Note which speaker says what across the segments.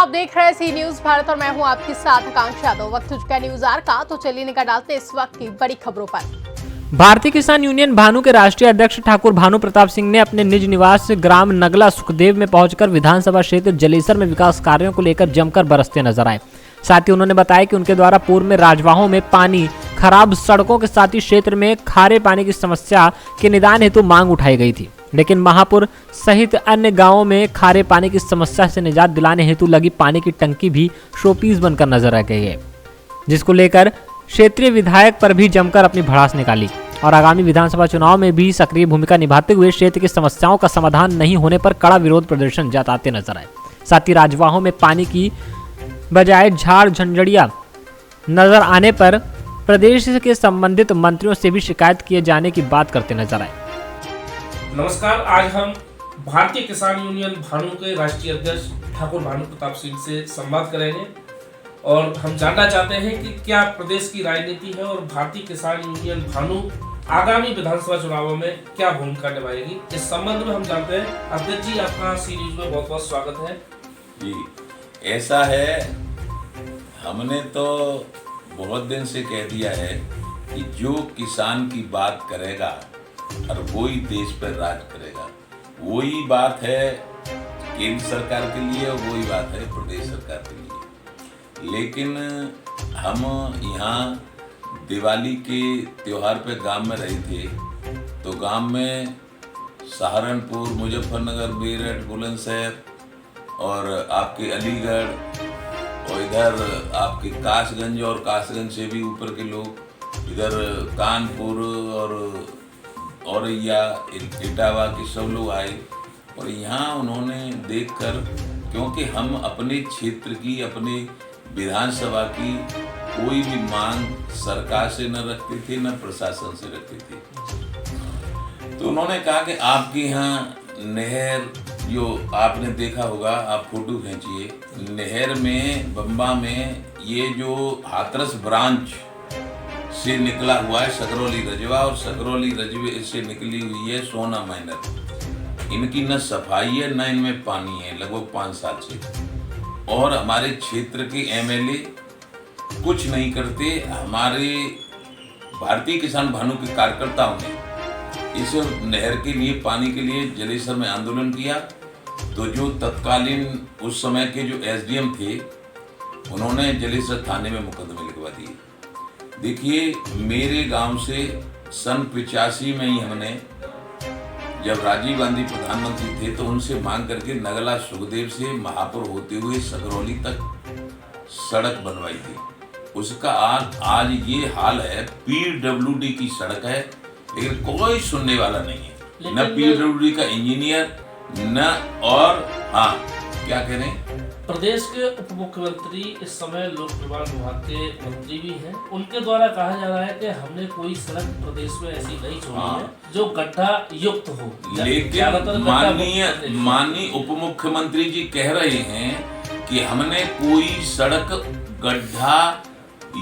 Speaker 1: आप देख रहे हैं सी न्यूज भारत और मैं हूं आपके साथ आकांक्षा। तो वक्त हो चुका है न्यूज आर का, तो चलिए निगाह डालते हैं इस वक्त की बड़ी खबरों पर।
Speaker 2: भारतीय किसान यूनियन भानु के राष्ट्रीय अध्यक्ष ठाकुर भानु प्रताप सिंह ने अपने निज निवास ग्राम नगला सुखदेव में पहुंचकर विधानसभा क्षेत्र जलेसर में विकास कार्यों को लेकर जमकर बरसते नजर आए। साथ ही उन्होंने बताया कि उनके द्वारा पूर्व में राजवाहों में पानी, खराब सड़कों के साथ ही क्षेत्र में खारे पानी की समस्या के निदान हेतु मांग उठाई गई थी, लेकिन महापुर सहित अन्य गांवों में खारे पानी की समस्या से निजात दिलाने हेतु लगी पानी की टंकी भी शोपीस बनकर नजर आ गई है, जिसको लेकर क्षेत्रीय विधायक पर भी जमकर अपनी भड़ास निकाली और आगामी विधानसभा चुनाव में भी सक्रिय भूमिका निभाते हुए क्षेत्र की समस्याओं का समाधान नहीं होने पर कड़ा विरोध प्रदर्शन जताते नजर आए। साथ ही राजवाहों में पानी की बजाय झाड़ झंझड़िया नजर आने पर प्रदेश के संबंधित मंत्रियों से भी शिकायत किए जाने की बात करते नजर आए।
Speaker 3: नमस्कार, आज हम भारतीय किसान यूनियन भानु के राष्ट्रीय अध्यक्ष ठाकुर भानु प्रताप सिंह से संवाद करेंगे और हम जानना चाहते हैं कि क्या प्रदेश की राजनीति है और भारतीय किसान यूनियन भानु आगामी विधानसभा चुनावों में क्या भूमिका निभाएगी। इस संबंध में हम जानते हैं। अध्यक्ष जी, आपका सी न्यूज में बहुत बहुत स्वागत है।
Speaker 4: जी, ऐसा है, हमने तो बहुत दिन से कह दिया है कि जो किसान की बात करेगा और वही देश पर राज करेगा। वही बात है केंद्र सरकार के लिए और वही बात है प्रदेश सरकार के लिए। लेकिन हम यहाँ दिवाली के त्योहार पे गांव में रहे थे, तो गांव में सहारनपुर, मुजफ्फरनगर, मेरठ, बुलंदशहर और आपके अलीगढ़ और इधर आपके कासगंज और कासगंज से भी ऊपर के लोग, इधर कानपुर और औरैया, इटावा के सब लोग आए और यहाँ उन्होंने देखकर, क्योंकि हम अपने क्षेत्र की, अपने विधानसभा की कोई भी मांग सरकार से न रखते थे न प्रशासन से रखते थे, तो उन्होंने कहा कि आपके यहाँ नहर, जो आपने देखा होगा, आप फोटो खींचिए, नहर में बम्बा में ये जो हाथरस ब्रांच से निकला हुआ है सकरौली रजवा और सकरौली रजवे से निकली हुई है सोना माइनर, इनकी न सफाई है न इनमें पानी है लगभग 5 साल से। और हमारे क्षेत्र के एमएलए कुछ नहीं करते। हमारे भारतीय किसान भानु के कार्यकर्ताओं ने इस नहर के लिए, पानी के लिए जलेसर में आंदोलन किया, तो जो तत्कालीन उस समय के जो एसडीएम थे, उन्होंने जलेसर थाने में मुकदमे लिखवा दिए। देखिए, मेरे गांव से सन 85 में ही हमने, जब राजीव गांधी प्रधानमंत्री थे, तो उनसे मांग करके नगला सुखदेव से महापुर होते हुए सकरौली तक सड़क बनवाई थी। उसका आज ये हाल है, पीडब्ल्यूडी की सड़क है, लेकिन कोई सुनने वाला नहीं है, न पीडब्ल्यूडी का इंजीनियर न, और हाँ, क्या कह रहे हैं,
Speaker 3: प्रदेश के उप मुख्यमंत्री इस समय लोक निर्माण विभाग के मंत्री भी हैं। उनके द्वारा कहा जा रहा है कि हमने कोई सड़क प्रदेश में ऐसी नहीं छोड़ी है जो गड्ढा युक्त हो।
Speaker 4: लेकिन माननीय उप मुख्यमंत्री जी कह रहे हैं कि हमने कोई सड़क गड्ढा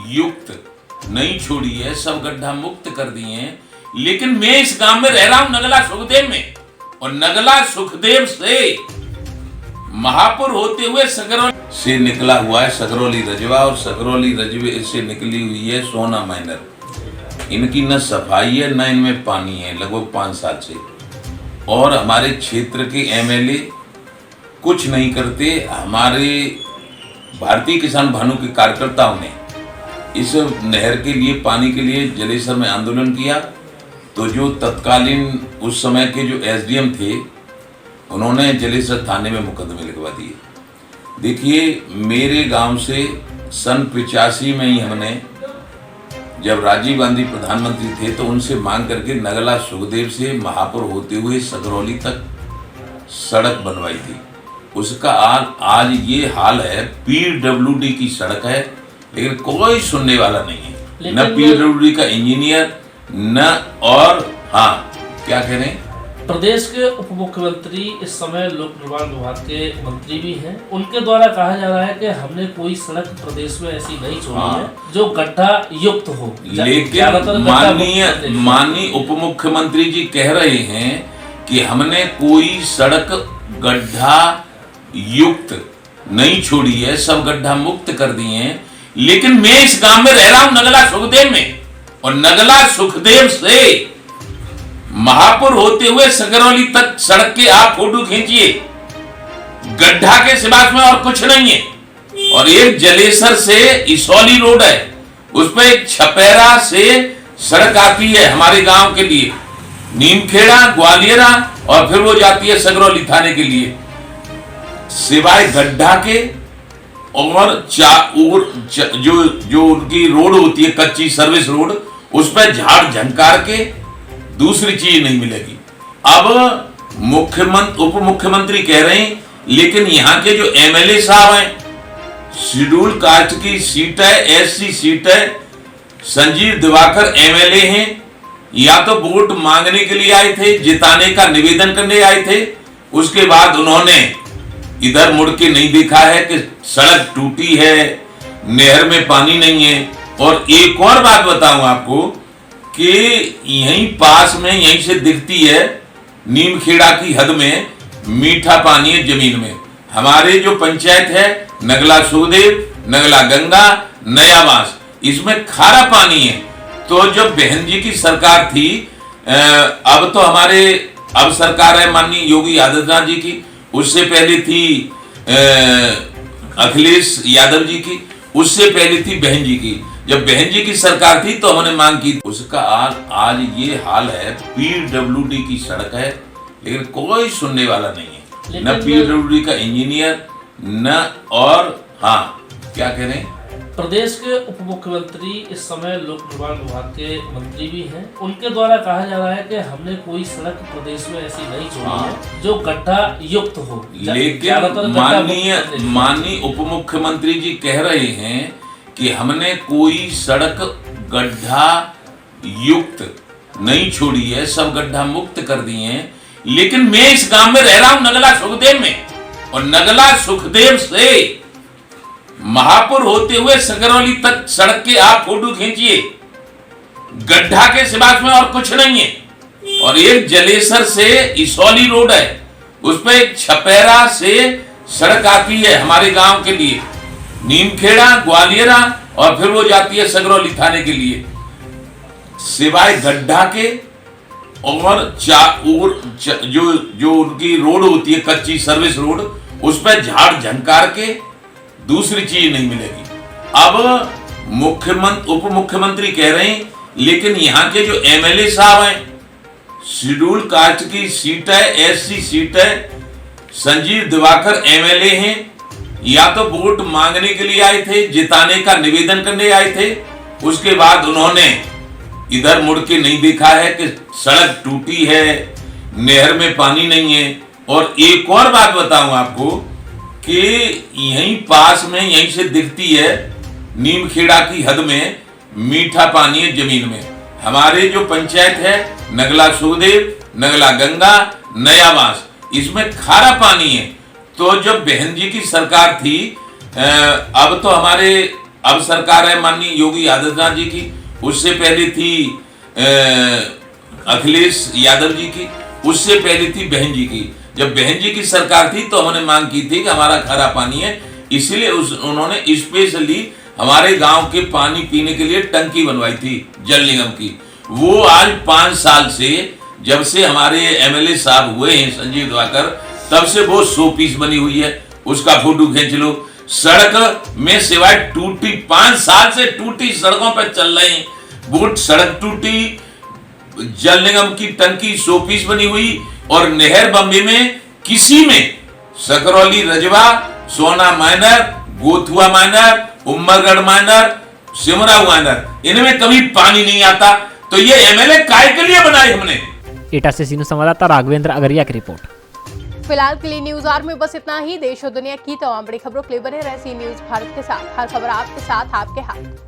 Speaker 4: युक्त नहीं छोड़ी है, सब गड्ढा मुक्त कर दिए हैं। लेकिन मैं इस गांव में रह रहा हूं, नगला सुखदेव में, और नगला सुखदेव से महापुर होते हुए सकरौली से निकला हुआ है सकरौली रजवा और सकरौली रजवे से निकली हुई है सोना माइनर, इनकी न सफाई है न इनमें पानी है लगभग 5 साल से। और हमारे क्षेत्र के एमएलए कुछ नहीं करते। हमारे भारतीय किसान भानु के कार्यकर्ताओं ने इस नहर के लिए, पानी के लिए जलेसर में आंदोलन किया, तो जो तत्कालीन उस समय के जो एसडीएम थे, उन्होंने जलेसर थाने में मुकदमे लिखवा दिए। देखिए, मेरे गांव से सन 85 में ही हमने, जब राजीव गांधी प्रधानमंत्री थे, तो उनसे मांग करके नगला सुखदेव से महापुर होते हुए सकरौली तक सड़क बनवाई थी। उसका आज ये हाल है, पीडब्ल्यूडी की सड़क है, लेकिन कोई सुनने वाला नहीं है, न पीडब्ल्यूडी का इंजीनियर न, और हाँ, क्या कह रहे हैं,
Speaker 3: प्रदेश के उप मुख्यमंत्री इस समय लोक निर्माण विभाग के मंत्री भी हैं। उनके द्वारा कहा जा रहा है कि हमने कोई सड़क प्रदेश में ऐसी नहीं छोड़ी है जो गड्ढा युक्त हो।
Speaker 4: लेकिन माननीय उप मुख्यमंत्री जी कह रहे हैं कि हमने कोई सड़क गड्ढा युक्त नहीं छोड़ी है, सब गड्ढा मुक्त कर दिए हैं। लेकिन मैं इस गांव में रह रहा हूं, नगला सुखदेव में, और नगला सुखदेव से महापुर होते हुए सगरौली तक सड़क के आप फोटो खींचिए, गड्ढा के सिवाय में और कुछ नहीं है। और एक जलेसर से इसौली रोड है, उस पर एक छपेरा से सड़क आती है हमारे गांव के लिए, नीमखेड़ा, ग्वालियरा, और फिर वो जाती है सगरौली थाने के लिए। सिवाय गड्ढा के और जो उनकी रोड होती है कच्ची सर्विस रोड, उस पर झाड़ झंकार के दूसरी चीज नहीं मिलेगी। अब उप मुख्यमंत्री कह रहे हैं, लेकिन यहाँ के जो एमएलए साहब हैं, शेड्यूल कास्ट की सीट है, एससी सीट है, संजीव दिवाकर एमएलए हैं, या तो वोट मांगने के लिए आए थे, जिताने का निवेदन करने आए थे, उसके बाद उन्होंने इधर मुड़ के नहीं देखा है कि सड़क टूटी है, नहर में पानी नहीं है। और एक और बात बताऊं आपको कि यहीं पास में, यहीं से दिखती है नीमखेड़ा की हद में मीठा पानी है जमीन में। हमारे जो पंचायत है नगला सुखदेव, नगला गंगा, नयावास, इसमें खारा पानी है। तो जब बहन जी की सरकार थी, अब तो अब सरकार है माननीय योगी आदित्यनाथ जी की, उससे पहले थी अखिलेश यादव जी की, उससे पहले थी बहन जी की। जब बहन जी की सरकार थी तो हमने मांग की, उसका आज ये हाल है। पीडब्ल्यूडी की सड़क है, लेकिन कोई सुनने वाला नहीं है, न पीडब्ल्यूडी का इंजीनियर, न और हाँ क्या कह रहे हैं,
Speaker 3: प्रदेश के उप मुख्यमंत्री इस समय लोक निर्माण विभाग के मंत्री भी हैं, उनके द्वारा कहा जा रहा है कि हमने कोई सड़क प्रदेश में ऐसी नहीं छोड़ी है जो गड्ढा युक्त हो।
Speaker 4: लेकिन माननीय उप मुख्यमंत्री जी कह रहे हैं कि हमने कोई सड़क गड्ढा युक्त नहीं छोड़ी है, सब गड्ढा मुक्त कर दिए हैं। लेकिन मैं इस गांव में रह रहा हूं, नगला सुखदेव में, और नगला सुखदेव से महापुर होते हुए सगरौली तक सड़क के आप फोटो खींचिए, गड्ढा के सिवाय में और कुछ नहीं है। और एक जलेसर से इसौली रोड है, उस पर एक छपेरा से सड़क आती है हमारे गांव के लिए, नीमखेड़ा, ग्वालियरा, और फिर वो जाती है सगरौली थाने के लिए। सिवाय गड्ढा के और जो उनकी रोड होती है कच्ची सर्विस रोड, उस पर झाड़ झंकार के दूसरी चीज नहीं मिलेगी। अब उप मुख्यमंत्री कह रहे हैं, लेकिन यहाँ के जो एमएलए साहब हैं, शेड्यूल कास्ट की सीट है, एससी सीट है, संजीव दिवाकर एमएलए हैं, या तो वोट मांगने के लिए आए थे, जिताने का निवेदन करने आए थे, उसके बाद उन्होंने इधर मुड़ के नहीं देखा है कि सड़क टूटी है, नहर में पानी नहीं है। और एक और बात बताऊं आपको कि यहीं पास में, यहीं से दिखती है नीमखेड़ा की हद में मीठा पानी है जमीन में। हमारे जो पंचायत है नगला सुखदेव, नगला गंगा, नयावास, इसमें खारा पानी है। तो जब बहन जी की सरकार थी, अब तो अब सरकार है माननीय योगी आदित्यनाथ जी की, उससे पहले थी अखिलेश यादव जी की, उससे पहले थी बहन जी की। जब बहन जी की सरकार थी तो हमने मांग की थी कि हमारा खारा पानी है, इसलिए उन्होंने स्पेशली हमारे गांव के पानी पीने के लिए टंकी बनवाई थी जल निगम की। वो आज 5 साल से, जब से हमारे एमएलए साहब हुए हैं संजीव दिवाकर, तब से वो 100 पीस बनी हुई है, उसका फोटो खींच लो। सड़क में सिवाय टूटी, 5 साल से टूटी सड़कों पर चल रहे हैं, वो सड़क टूटी, जल निगम की टंकी 100 पीस बनी हुई, और नहर बम्बे में किसी में Sakrauli Rajwa, Sona minor, Gothua minor, Umargarh minor, Simra minor, इनमें कभी पानी नहीं आता। तो ये एमएलए काय के लिए बनाए हमने।
Speaker 2: एटा से सीनो संवाददाता राघवेंद्र अगरिया की रिपोर्ट।
Speaker 1: फिलहाल के लिए न्यूज आवर में बस इतना ही। देश और दुनिया की तमाम बड़ी खबरों के लिए बने रहे सी न्यूज भारत के साथ। हर खबर आपके साथ, आपके हाथ।